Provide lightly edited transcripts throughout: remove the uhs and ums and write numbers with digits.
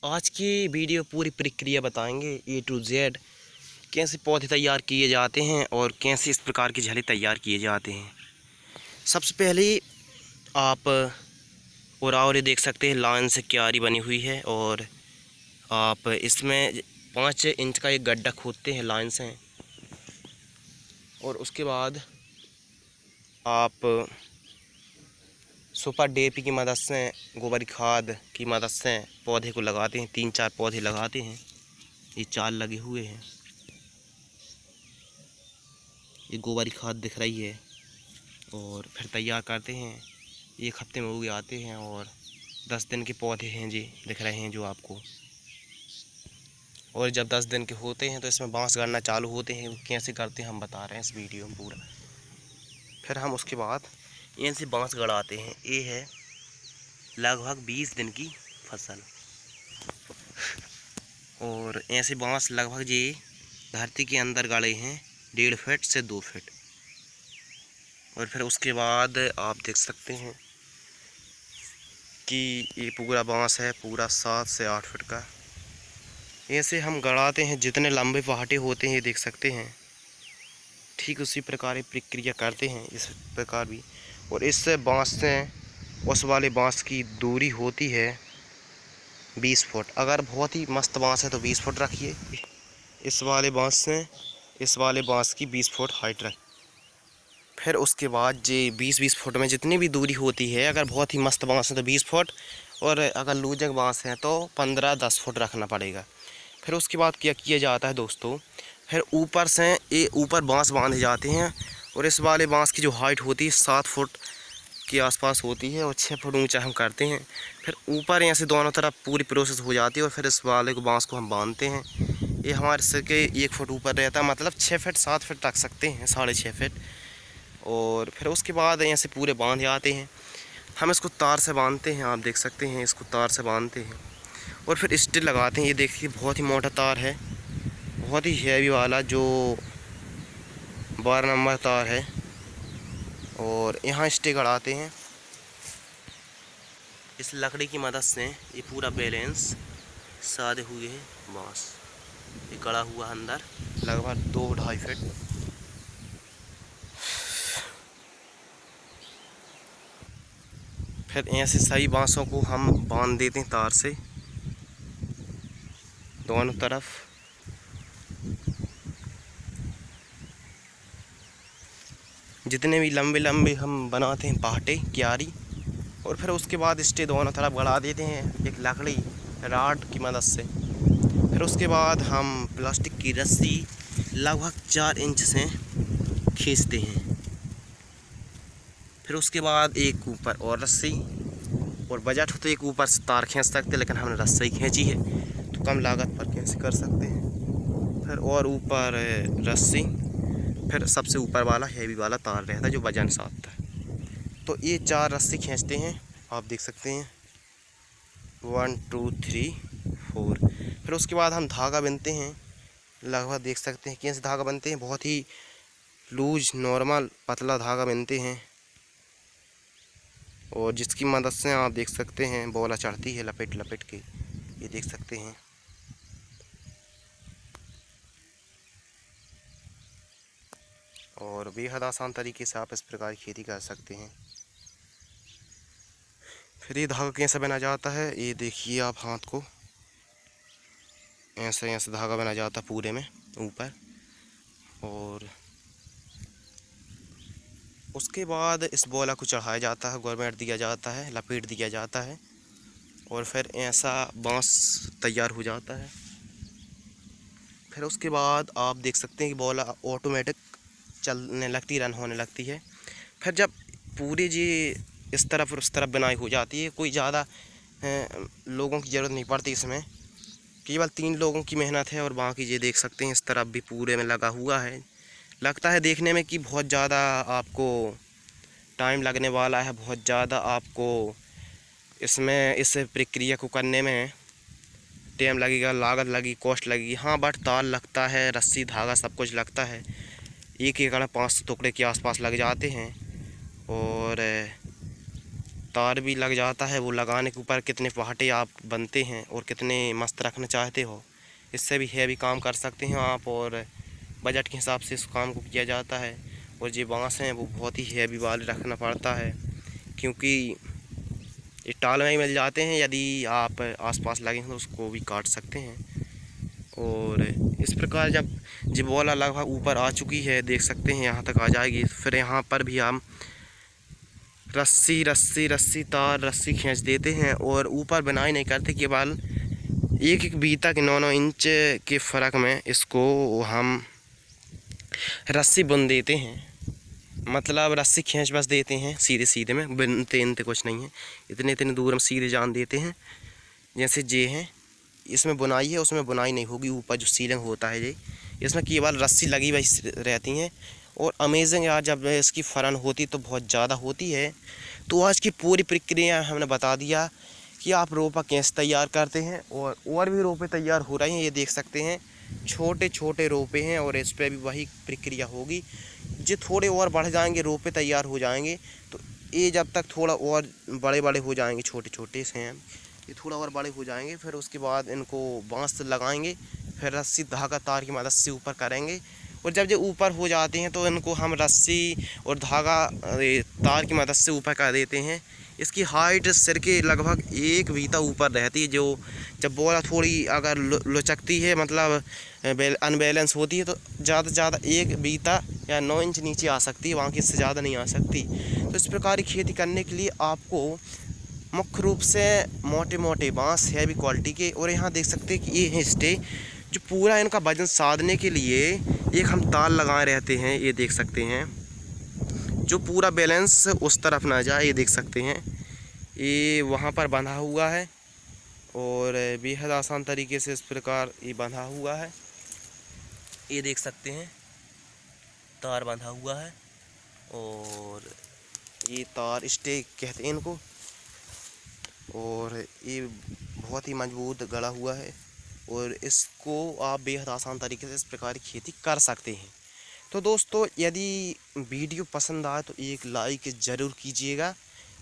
आज की वीडियो पूरी प्रक्रिया बताएंगे A to Z, कैसे पौधे तैयार किए जाते हैं और कैसे इस प्रकार की झाली तैयार किए जाते हैं। सबसे पहले आप और देख सकते हैं लाइन से क्यारी बनी हुई है और आप इसमें 5 इंच का एक गड्ढा खोदते हैं लाइन से, और उसके बाद आप सुपर DAP की मदद से, गोबर खाद की मदद से पौधे को लगाते हैं। 3-4 पौधे लगाते हैं। ये 4 लगे हुए हैं। ये गोबर खाद दिख रही है और फिर तैयार करते हैं। 1 हफ्ते में उग आते हैं और 10 दिन के पौधे हैं जी, दिख रहे हैं जो आपको। और जब 10 दिन के होते हैं तो इसमें बांस गाड़ना चालू होते हैं। वो कैसे करते हैं हम बता रहे हैं इस वीडियो में पूरा। फिर हम उसके बाद इनसे बांस गड़ाते हैं। ये है लगभग 20 दिन की फसल, और ऐसे बांस लगभग ये धरती के अंदर गड़े हैं 1.5 फीट से 2 फीट। और फिर उसके बाद आप देख सकते हैं कि ये पूरा बांस है, पूरा 7 से 8 फीट का। ऐसे हम गड़ाते हैं। जितने लंबे पहाटे होते हैं ये देख सकते हैं, ठीक उसी प्रकार प्रक्रिया करते हैं इस प्रकार भी। और इस बांस से उस वाले बांस की दूरी होती है 20 फुट। अगर बहुत ही मस्त बांस है तो 20 फुट रखिए। इस वाले बांस से इस वाले बांस की 20 फुट हाइट रख। फिर उसके बाद जे 20-20 फुट में जितनी भी दूरी होती है, अगर बहुत ही मस्त बांस है तो 20 फुट, और अगर लूजक बांस है तो 15-10 फुट रखना पड़ेगा। फिर उसके बाद क्या किया जाता है दोस्तों, फिर ऊपर से ये ऊपर बांस बांधे जाते हैं। और इस वाले बांस की जो हाइट होती है 7 फुट के आसपास होती है और 6 फुट ऊंचा हम करते हैं। फिर ऊपर यहाँ से दोनों तरफ पूरी प्रोसेस हो जाती है और फिर इस वाले को बांस को हम बांधते हैं। ये हमारे सिर के 1 फुट ऊपर रहता है, मतलब 6 फीट 7 फीट रख सकते हैं, 6.5 फीट। और फिर उसके बाद यहाँ से पूरे बांध जाते हैं। हम इसको तार से बांधते हैं, आप देख सकते हैं, इसको तार से बांधते हैं और फिर स्टिल लगाते हैं। ये देखिए बहुत ही मोटा तार है, बहुत ही हैवी वाला, जो 12 नंबर तार है। और यहाँ स्टे गड़ाते हैं। इस लकड़ी की मदद से ये पूरा बैलेंस साधे हुए है बांस। ये गड़ा हुआ अंदर लगभग 2-2.5 फीट। फिर ऐसे सही बांसों को हम बांध देते हैं तार से दोनों तरफ। जितने भी लंबे लंबे हम बनाते हैं पहाटे क्यारी, और फिर उसके बाद स्टे दोनों तरफ गड़ा देते हैं एक लकड़ी राड की मदद से। फिर उसके बाद हम प्लास्टिक की रस्सी लगभग 4 इंच से खींचते हैं। फिर उसके बाद एक ऊपर और रस्सी, और बजट हो तो एक ऊपर से तार खींच सकते हैं, लेकिन हमने रस्सी खींची है तो कम लागत पर कैसे कर सकते हैं। फिर और ऊपर रस्सी, फिर सबसे ऊपर वाला हैवी वाला तार रहता है जो वजन साधता है। तो ये 4 रस्सी खींचते हैं, आप देख सकते हैं 1 2 3 4। फिर उसके बाद हम धागा बिनते हैं। लगभग देख सकते हैं कैसे धागा बनते हैं, बहुत ही लूज नॉर्मल पतला धागा बिनते हैं, और जिसकी मदद से आप देख सकते हैं बोला चढ़ती है लपेट लपेट के, ये देख सकते हैं। और बेहद आसान तरीके से आप इस प्रकार की खेती कर सकते हैं। फिर ये धागा कैसे बना जाता है, ये देखिए आप हाथ को ऐसे ऐसे धागा बना जाता है पूरे में ऊपर। और उसके बाद इस बोला को चढ़ाया जाता है, गवर्नमेंट दिया जाता है, लपेट दिया जाता है, और फिर ऐसा बांस तैयार हो जाता है। फिर उसके बाद आप देख सकते हैं कि बोला ऑटोमेटिक चलने लगती, रन होने लगती है। फिर जब पूरी जी इस तरफ और उस तरफ बनाई हो जाती है, कोई ज़्यादा लोगों की ज़रूरत नहीं पड़ती इसमें, केवल 3 लोगों की मेहनत है। और बाकी ये देख सकते हैं इस तरफ भी पूरे में लगा हुआ है। लगता है देखने में कि बहुत ज़्यादा आपको टाइम लगने वाला है, बहुत ज़्यादा आपको इसमें इस प्रक्रिया को करने में टाइम लगेगा, लागत लगेगी, कॉस्ट लगेगी। हाँ, बट तार लगता है, रस्सी धागा सब कुछ लगता है। एक एकड़ 500 टुकड़े के आसपास लग जाते हैं। और तार भी लग जाता है। वो लगाने के ऊपर कितने पहाटे आप बनते हैं और कितने मस्त रखना चाहते हो, इससे भी हैवी काम कर सकते हैं आप, और बजट के हिसाब से इस काम को किया जाता है। और ये बांस हैं वो बहुत ही हैवी वाले रखना पड़ता है, क्योंकि ये टाल में ही मिल जाते हैं। यदि आप आसपास लगे हैं तो उसको भी काट सकते हैं। और इस प्रकार जब जिबोला लगभग ऊपर आ चुकी है, देख सकते हैं यहाँ तक आ जाएगी, फिर यहाँ पर भी हम रस्सी तार रस्सी खींच देते हैं और ऊपर बनाई नहीं करते, केवल एक बीता के 9 इंच के फ़र्क में इसको हम रस्सी बुन देते हैं। मतलब रस्सी खींच बस देते हैं सीधे में, बुनते कुछ नहीं है। इतने दूर हम सीधे जान देते हैं। जैसे जे हैं, इसमें बुनाई है, उसमें बुनाई नहीं होगी। ऊपर जो सीलिंग होता है ये, इसमें केवल रस्सी लगी हुई रहती हैं। और अमेजिंग यार, जब इसकी फरन होती तो बहुत ज़्यादा होती है। तो आज की पूरी प्रक्रिया हमने बता दिया कि आप रोपा कैसे तैयार करते हैं, और भी रोपे तैयार हो रहे हैं। ये देख सकते हैं छोटे छोटे रोपे हैं, और इस पर भी वही प्रक्रिया होगी। जो थोड़े और बढ़ जाएंगे, रोपे तैयार हो जाएंगे, तो ये जब तक थोड़ा और बड़े हो जाएंगे, छोटे छोटे से हैं ये, थोड़ा और बड़े हो जाएंगे, फिर उसके बाद इनको बांस लगाएंगे, फिर रस्सी धागा तार की मदद से ऊपर करेंगे। और जब ये ऊपर हो जाते हैं तो इनको हम रस्सी और धागा तार की मदद से ऊपर कर देते हैं। इसकी हाइट सिर के लगभग 1 बीता ऊपर रहती है। जो जब बोला थोड़ी अगर लुचकती है, मतलब अनबैलेंस होती है, तो ज़्यादा से ज़्यादा 1 बीता या 9 इंच नीचे आ सकती है, वहाँ की इससे ज़्यादा नहीं आ सकती। तो इस प्रकार की खेती करने के लिए आपको मुख्य रूप से मोटे बांस हैवी क्वालिटी के, और यहाँ देख सकते हैं कि ये है स्टे, जो पूरा इनका वजन साधने के लिए एक हम तार लगाए रहते हैं। ये देख सकते हैं, जो पूरा बैलेंस उस तरफ ना जाए। ये देख सकते हैं ये वहाँ पर बंधा हुआ है, और बेहद आसान तरीके से इस प्रकार ये बंधा हुआ है। ये देख सकते हैं तार बंधा हुआ है, और ये तार स्टे कहते हैं इनको, और ये बहुत ही मजबूत गड़ा हुआ है। और इसको आप बेहद आसान तरीके से इस प्रकार की खेती कर सकते हैं। तो दोस्तों, यदि वीडियो पसंद आए तो एक लाइक ज़रूर कीजिएगा,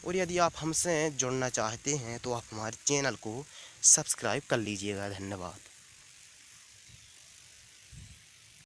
और यदि आप हमसे जुड़ना चाहते हैं तो आप हमारे चैनल को सब्सक्राइब कर लीजिएगा। धन्यवाद।